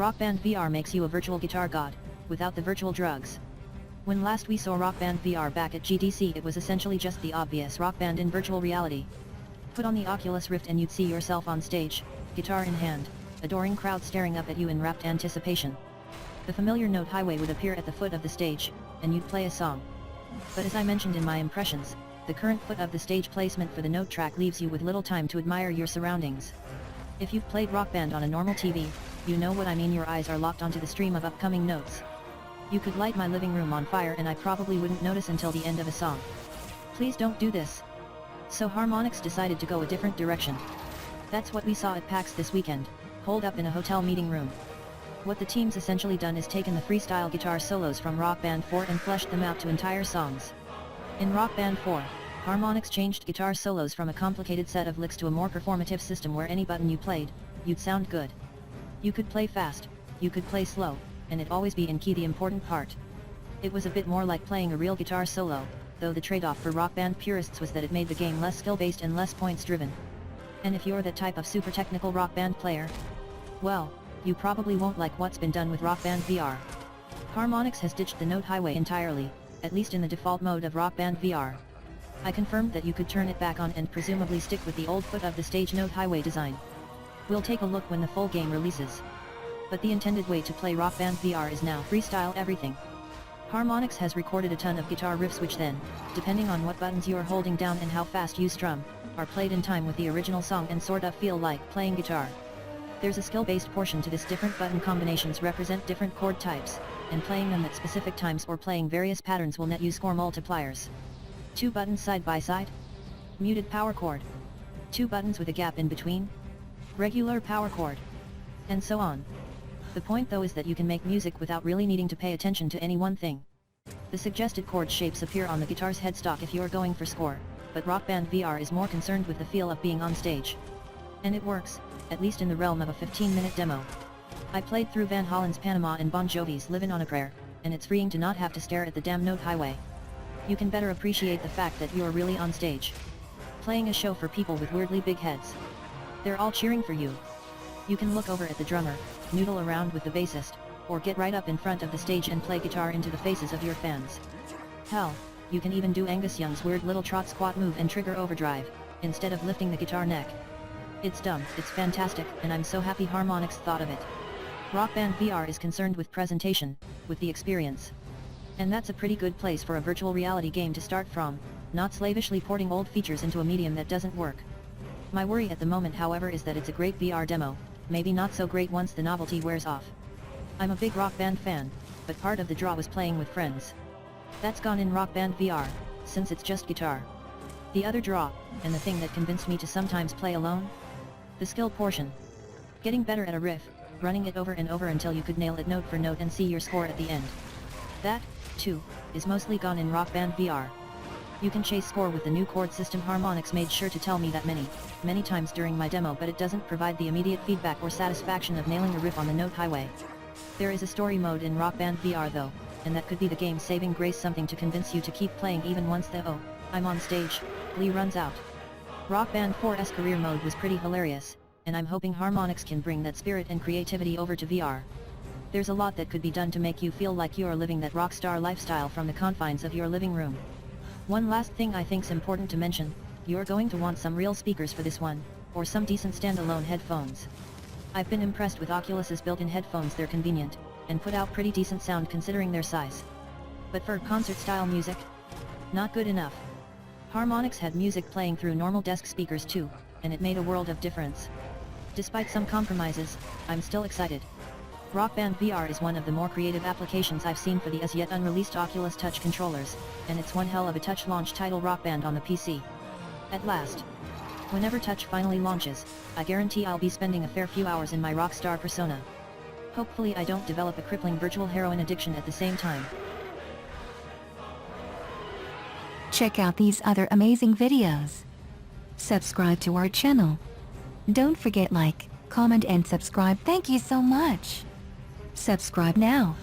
Rock Band VR makes you a virtual guitar god, without the virtual drugs. When last we saw Rock Band VR back at GDC, it was essentially just the obvious Rock Band in virtual reality. Put on the Oculus Rift and you'd see yourself on stage, guitar in hand, adoring crowd staring up at you in rapt anticipation. The familiar note highway would appear at the foot of the stage, and you'd play a song. But as I mentioned in my impressions, the current foot of the stage placement for the note track leaves you with little time to admire your surroundings. If you've played Rock Band on a normal TV, you know what I mean. Your eyes are locked onto the stream of upcoming notes. You could light my living room on fire and I probably wouldn't notice until the end of a song. Please don't do this. So Harmonix decided to go a different direction. That's what we saw at PAX this weekend, holed up in a hotel meeting room. What the team's essentially done is taken the freestyle guitar solos from Rock Band 4 and fleshed them out to entire songs. In Rock Band 4, Harmonix changed guitar solos from a complicated set of licks to a more performative system where any button you played, you'd sound good. You could play fast, you could play slow, and it'd always be in key, the important part. It was a bit more like playing a real guitar solo, though the trade-off for Rock Band purists was that it made the game less skill-based and less points-driven. And if you're the type of super technical Rock Band player, well, you probably won't like what's been done with Rock Band VR. Harmonix has ditched the note highway entirely, at least in the default mode of Rock Band VR. I confirmed that you could turn it back on and presumably stick with the old foot of the stage note highway design. We'll take a look when the full game releases. But the intended way to play Rock Band VR is now freestyle everything. Harmonix has recorded a ton of guitar riffs which then, depending on what buttons you're holding down and how fast you strum, are played in time with the original song and sorta feel like playing guitar. There's a skill-based portion to this. Different button combinations represent different chord types, and playing them at specific times or playing various patterns will net you score multipliers. 2 buttons side by side? Muted power chord. 2 buttons with a gap in between? Regular power chord. And so on. The point though is that you can make music without really needing to pay attention to any one thing. The suggested chord shapes appear on the guitar's headstock if you're going for score, but Rock Band VR is more concerned with the feel of being on stage. And it works, at least in the realm of a 15-minute demo. I played through Van Halen's Panama and Bon Jovi's Livin' on a Prayer, and it's freeing to not have to stare at the damn note highway. You can better appreciate the fact that you're really on stage. Playing a show for people with weirdly big heads. They're all cheering for you. You can look over at the drummer, noodle around with the bassist, or get right up in front of the stage and play guitar into the faces of your fans. Hell, you can even do Angus Young's weird little trot squat move and trigger overdrive, instead of lifting the guitar neck. It's dumb, it's fantastic, and I'm so happy Harmonix thought of it. Rock Band VR is concerned with presentation, with the experience. And that's a pretty good place for a virtual reality game to start from, not slavishly porting old features into a medium that doesn't work. My worry at the moment, however, is that it's a great VR demo, maybe not so great once the novelty wears off. I'm a big Rock Band fan, but part of the draw was playing with friends. That's gone in Rock Band VR, since it's just guitar. The other draw, and the thing that convinced me to sometimes play alone? The skill portion. Getting better at a riff, running it over and over until you could nail it note for note and see your score at the end. That, too, is mostly gone in Rock Band VR. You can chase score with the new chord system. Harmonix made sure to tell me that many times during my demo, but it doesn't provide the immediate feedback or satisfaction of nailing a riff on the note highway. There is a story mode in Rock Band VR though, and that could be the game's saving grace, something to convince you to keep playing even once the "oh, I'm on stage" glee runs out. Rock Band 4's career mode was pretty hilarious, and I'm hoping Harmonix can bring that spirit and creativity over to VR. There's a lot that could be done to make you feel like you're living that rock star lifestyle from the confines of your living room. One last thing I think's important to mention, you're going to want some real speakers for this one, or some decent standalone headphones. I've been impressed with Oculus's built-in headphones. They're convenient, and put out pretty decent sound considering their size. But for concert-style music? Not good enough. Harmonix had music playing through normal desk speakers too, and it made a world of difference. Despite some compromises, I'm still excited. Rock Band VR is one of the more creative applications I've seen for the as yet unreleased Oculus Touch controllers, and it's one hell of a touch launch title. Rock Band on the PC. At last. Whenever Touch finally launches, I guarantee I'll be spending a fair few hours in my rockstar persona. Hopefully I don't develop a crippling virtual heroin addiction at the same time. Check out these other amazing videos. Subscribe to our channel. Don't forget like, comment and subscribe. Thank you so much. Subscribe now.